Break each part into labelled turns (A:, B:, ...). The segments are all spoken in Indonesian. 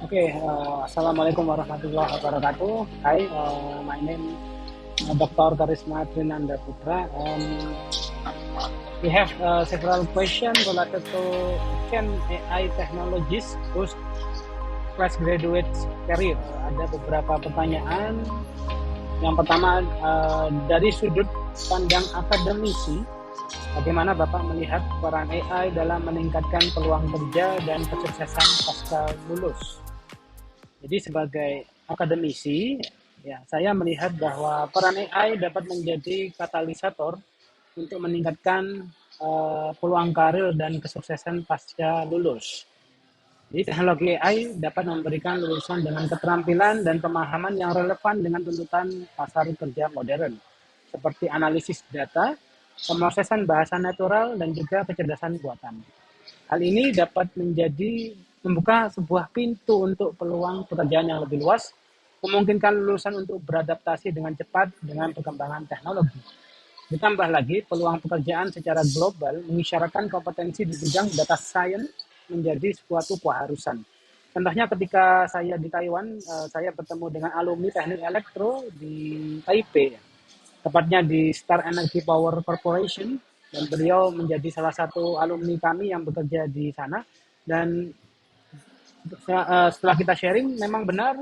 A: Assalamualaikum warahmatullahi wabarakatuh. Hi, my name Dr. Karisma Trinanda Putra. We have several questions related to can AI technologies boost fresh graduates career. Ada beberapa pertanyaan. Yang pertama, dari sudut pandang akademisi, bagaimana Bapak melihat peran AI dalam meningkatkan peluang kerja dan kesuksesan pasca lulus? Jadi sebagai akademisi, ya saya melihat bahwa peran AI dapat menjadi katalisator untuk meningkatkan peluang karir dan kesuksesan pasca lulus. Jadi teknologi AI dapat memberikan lulusan dengan keterampilan dan pemahaman yang relevan dengan tuntutan pasar kerja modern, seperti analisis data, pemrosesan bahasa natural, dan juga kecerdasan buatan. Hal ini dapat membuka sebuah pintu untuk peluang pekerjaan yang lebih luas, memungkinkan lulusan untuk beradaptasi dengan cepat dengan perkembangan teknologi. Ditambah lagi, peluang pekerjaan secara global mengisyaratkan kompetensi di bidang data science menjadi suatu keharusan. Contohnya ketika saya di Taiwan, saya bertemu dengan alumni teknik elektro di Taipei, tepatnya di Star Energy Power Corporation, dan beliau menjadi salah satu alumni kami yang bekerja di sana. Dan setelah kita sharing, memang benar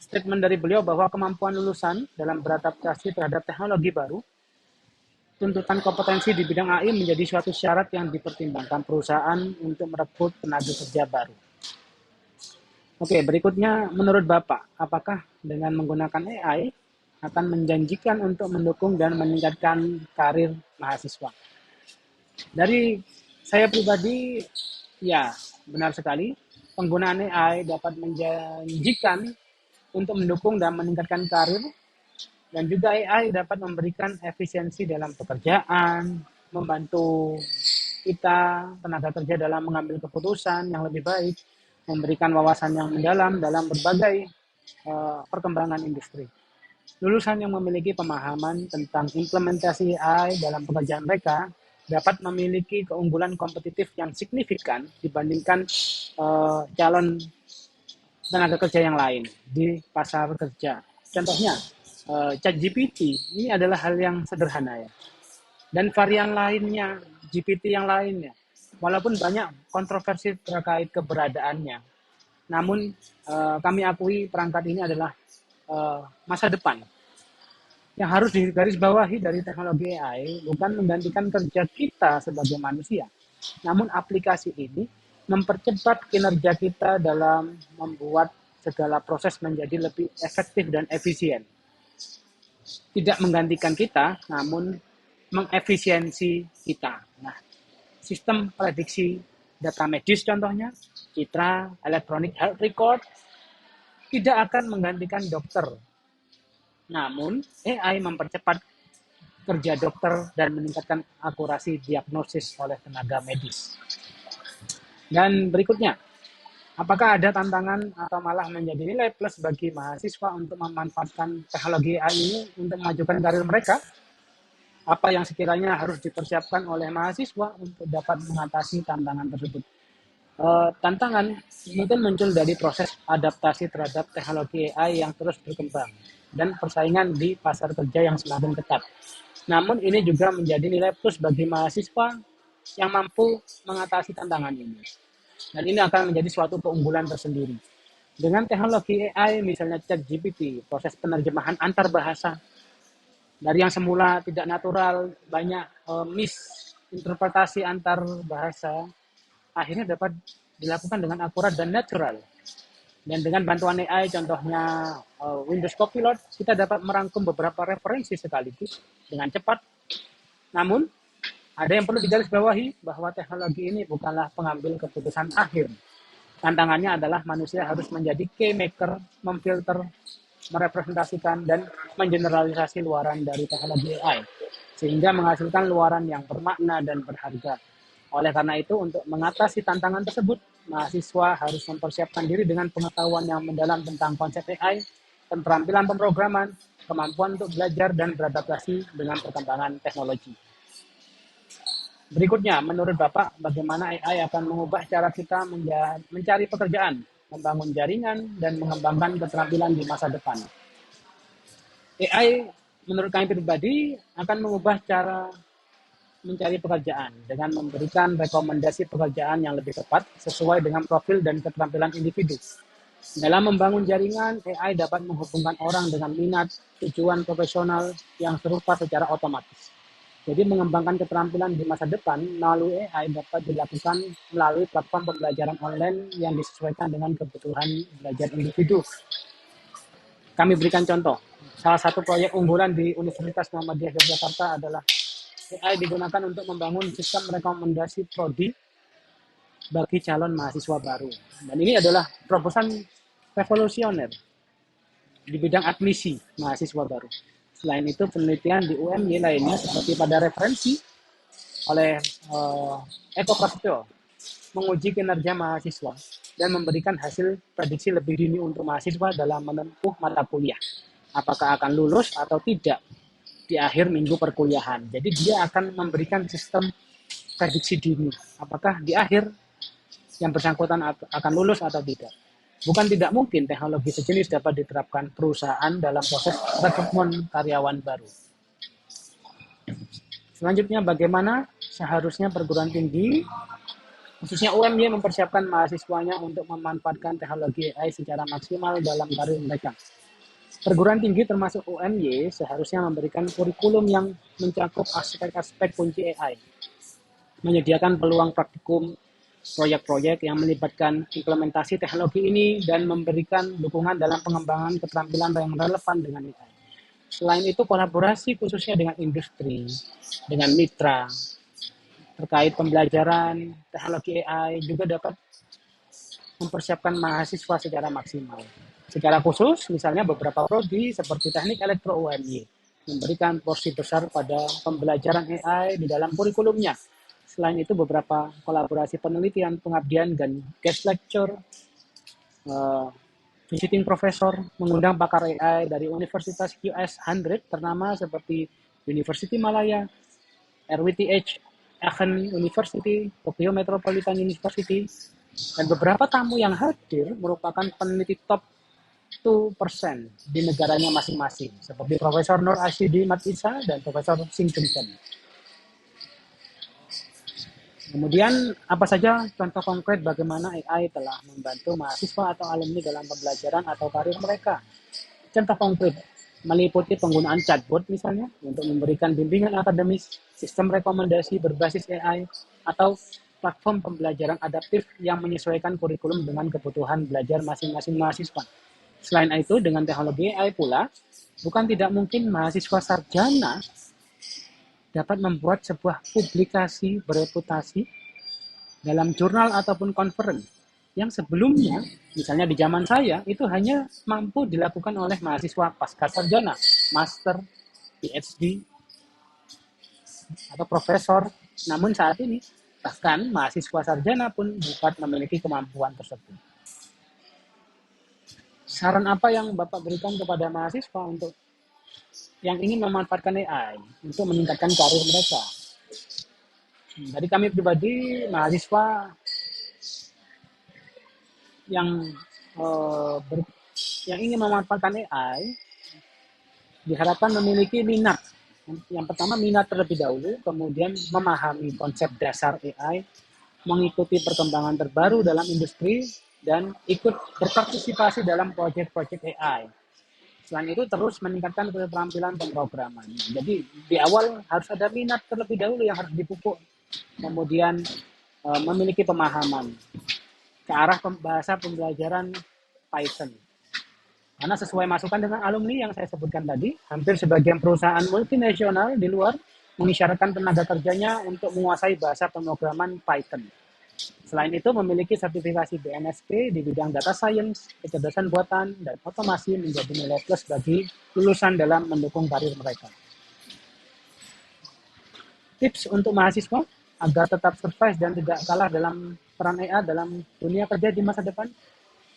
A: statement dari beliau bahwa kemampuan lulusan dalam beradaptasi terhadap teknologi baru, tuntutan kompetensi di bidang AI menjadi suatu syarat yang dipertimbangkan perusahaan untuk merekrut tenaga kerja baru. Oke, berikutnya menurut Bapak, apakah dengan menggunakan AI akan menjanjikan untuk mendukung dan meningkatkan karir mahasiswa? Dari saya pribadi, ya benar sekali, penggunaan AI dapat menjanjikan untuk mendukung dan meningkatkan karir, dan juga AI dapat memberikan efisiensi dalam pekerjaan, membantu kita tenaga kerja dalam mengambil keputusan yang lebih baik, memberikan wawasan yang mendalam dalam berbagai perkembangan industri. Lulusan yang memiliki pemahaman tentang implementasi AI dalam pekerjaan mereka dapat memiliki keunggulan kompetitif yang signifikan dibandingkan calon tenaga kerja yang lain di pasar kerja. Contohnya, ChatGPT ini adalah hal yang sederhana ya. Dan varian lainnya, GPT yang lainnya, walaupun banyak kontroversi terkait keberadaannya, namun kami akui perangkat ini adalah masa depan. Yang harus digarisbawahi dari teknologi AI bukan menggantikan kerja kita sebagai manusia, namun aplikasi ini mempercepat kinerja kita dalam membuat segala proses menjadi lebih efektif dan efisien. Tidak menggantikan kita, namun mengefisiensi kita. Nah, sistem prediksi data medis contohnya, citra, electronic health record, tidak akan menggantikan dokter. Namun, AI mempercepat kerja dokter dan meningkatkan akurasi diagnosis oleh tenaga medis. Dan berikutnya, apakah ada tantangan atau malah menjadi nilai plus bagi mahasiswa untuk memanfaatkan teknologi AI ini untuk memajukan karir mereka? Apa yang sekiranya harus dipersiapkan oleh mahasiswa untuk dapat mengatasi tantangan tersebut? Tantangan mungkin muncul dari proses adaptasi terhadap teknologi AI yang terus berkembang dan persaingan di pasar kerja yang semakin ketat. Namun ini juga menjadi nilai plus bagi mahasiswa yang mampu mengatasi tantangan ini. Dan ini akan menjadi suatu keunggulan tersendiri. Dengan teknologi AI, misalnya ChatGPT, proses penerjemahan antar bahasa, dari yang semula tidak natural, banyak misinterpretasi antar bahasa, akhirnya dapat dilakukan dengan akurat dan natural. Dan dengan bantuan AI, contohnya Windows Copilot, kita dapat merangkum beberapa referensi sekaligus dengan cepat. Namun, ada yang perlu digarisbawahi bahwa teknologi ini bukanlah pengambil keputusan akhir. Tantangannya adalah manusia harus menjadi keymaker, memfilter, merepresentasikan, dan mengeneralisasi luaran dari teknologi AI, sehingga menghasilkan luaran yang bermakna dan berharga. Oleh karena itu, untuk mengatasi tantangan tersebut, mahasiswa harus mempersiapkan diri dengan pengetahuan yang mendalam tentang konsep AI, keterampilan pemrograman, kemampuan untuk belajar dan beradaptasi dengan perkembangan teknologi. Berikutnya, menurut Bapak, bagaimana AI akan mengubah cara kita mencari pekerjaan, membangun jaringan, dan mengembangkan keterampilan di masa depan? AI, menurut kami pribadi, akan mengubah cara mencari pekerjaan dengan memberikan rekomendasi pekerjaan yang lebih tepat sesuai dengan profil dan keterampilan individu. Dalam membangun jaringan, AI dapat menghubungkan orang dengan minat, tujuan profesional yang serupa secara otomatis. Jadi mengembangkan keterampilan di masa depan melalui AI dapat dilakukan melalui platform pembelajaran online yang disesuaikan dengan kebutuhan belajar individu. Kami berikan contoh. Salah satu proyek unggulan di Universitas Muhammadiyah Yogyakarta adalah AI digunakan untuk membangun sistem rekomendasi prodi bagi calon mahasiswa baru. Dan ini adalah terobosan revolusioner di bidang admisi mahasiswa baru. Selain itu, penelitian di UMY lainnya seperti pada referensi oleh Eko Prasetyo menguji kinerja mahasiswa dan memberikan hasil prediksi lebih dini untuk mahasiswa dalam menempuh mata kuliah. Apakah akan lulus atau tidak di akhir minggu perkuliahan. Jadi dia akan memberikan sistem prediksi dini. Apakah di akhir yang bersangkutan akan lulus atau tidak. Bukan tidak mungkin teknologi sejenis dapat diterapkan perusahaan dalam proses rekrutmen karyawan baru. Selanjutnya, bagaimana seharusnya perguruan tinggi, khususnya UMY, mempersiapkan mahasiswanya untuk memanfaatkan teknologi AI secara maksimal dalam karir mereka. Perguruan tinggi termasuk UMY seharusnya memberikan kurikulum yang mencakup aspek-aspek kunci AI, menyediakan peluang praktikum, proyek-proyek yang melibatkan implementasi teknologi ini, dan memberikan dukungan dalam pengembangan keterampilan yang relevan dengan AI. Selain itu, kolaborasi khususnya dengan industri, dengan mitra, terkait pembelajaran teknologi AI juga dapat mempersiapkan mahasiswa secara maksimal. Secara khusus, misalnya beberapa prodi seperti Teknik Elektro UMY memberikan porsi besar pada pembelajaran AI di dalam kurikulumnya. Selain itu, beberapa kolaborasi penelitian, pengabdian, dan guest lecture, visiting professor, mengundang pakar AI dari Universitas US 100 ternama seperti University Malaya, RWTH, Aachen University, Tokyo Metropolitan University, dan beberapa tamu yang hadir merupakan peneliti top 2% di negaranya masing-masing, seperti Profesor Nur Ashidi Matisa dan Profesor Singleton. Kemudian, apa saja contoh konkret bagaimana AI telah membantu mahasiswa atau alumni dalam pembelajaran atau karir mereka? Contoh konkret meliputi penggunaan chatbot misalnya untuk memberikan bimbingan akademis, sistem rekomendasi berbasis AI, atau platform pembelajaran adaptif yang menyesuaikan kurikulum dengan kebutuhan belajar masing-masing mahasiswa. Selain itu, dengan teknologi AI pula, bukan tidak mungkin mahasiswa sarjana dapat membuat sebuah publikasi bereputasi dalam jurnal ataupun conference yang sebelumnya, misalnya di zaman saya, itu hanya mampu dilakukan oleh mahasiswa pasca sarjana, master, PhD, atau profesor. Namun saat ini, bahkan mahasiswa sarjana pun dapat memiliki kemampuan tersebut. Saran apa yang Bapak berikan kepada mahasiswa untuk yang ingin memanfaatkan AI untuk meningkatkan karir mereka? Dari kami pribadi, mahasiswa yang yang ingin memanfaatkan AI diharapkan memiliki minat. Yang pertama, minat terlebih dahulu, kemudian memahami konsep dasar AI, mengikuti perkembangan terbaru dalam industri, dan ikut berpartisipasi dalam proyek-proyek AI. Selain itu, terus meningkatkan keterampilan pemrograman. Jadi, di awal harus ada minat terlebih dahulu yang harus dipupuk. Kemudian, memiliki pemahaman ke arah bahasa pembelajaran Python. Karena sesuai masukan dengan alumni yang saya sebutkan tadi, hampir sebagian perusahaan multinasional di luar mengisyaratkan tenaga kerjanya untuk menguasai bahasa pemrograman Python. Selain itu, memiliki sertifikasi BNSP di bidang data science, kecerdasan buatan, dan otomasi menjadi nilai plus bagi lulusan dalam mendukung karir mereka. Tips untuk mahasiswa agar tetap survive dan tidak kalah dalam peran AI dalam dunia kerja di masa depan.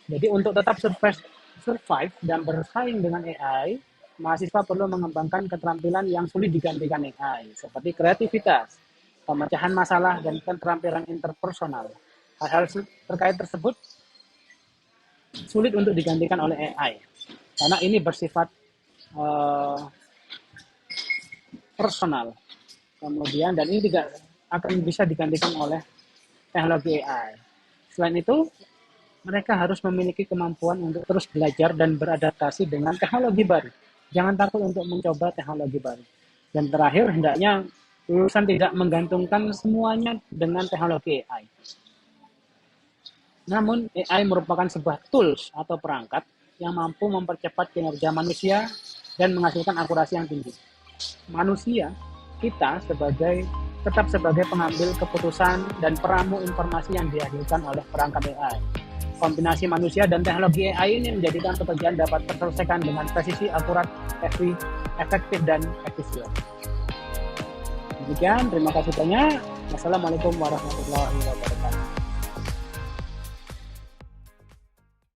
A: Jadi untuk tetap survive dan bersaing dengan AI, mahasiswa perlu mengembangkan keterampilan yang sulit digantikan AI, seperti kreativitas, pemecahan masalah, dan keterampilan interpersonal. Hal-hal terkait tersebut sulit untuk digantikan oleh AI, karena ini bersifat personal. Kemudian, dan ini tidak akan bisa digantikan oleh teknologi AI. Selain itu, mereka harus memiliki kemampuan untuk terus belajar dan beradaptasi dengan teknologi baru. Jangan takut untuk mencoba teknologi baru. Dan terakhir, hendaknya lulusan tidak menggantungkan semuanya dengan teknologi AI. Namun, AI merupakan sebuah tools atau perangkat yang mampu mempercepat kinerja manusia dan menghasilkan akurasi yang tinggi. Manusia, kita tetap sebagai pengambil keputusan dan peramu informasi yang dihasilkan oleh perangkat AI. Kombinasi manusia dan teknologi AI ini menjadikan pekerjaan dapat terselesaikan dengan presisi, akurat, efektif, dan efisien. Demikian, terima kasih banyak. Wassalamualaikum warahmatullahi wabarakatuh.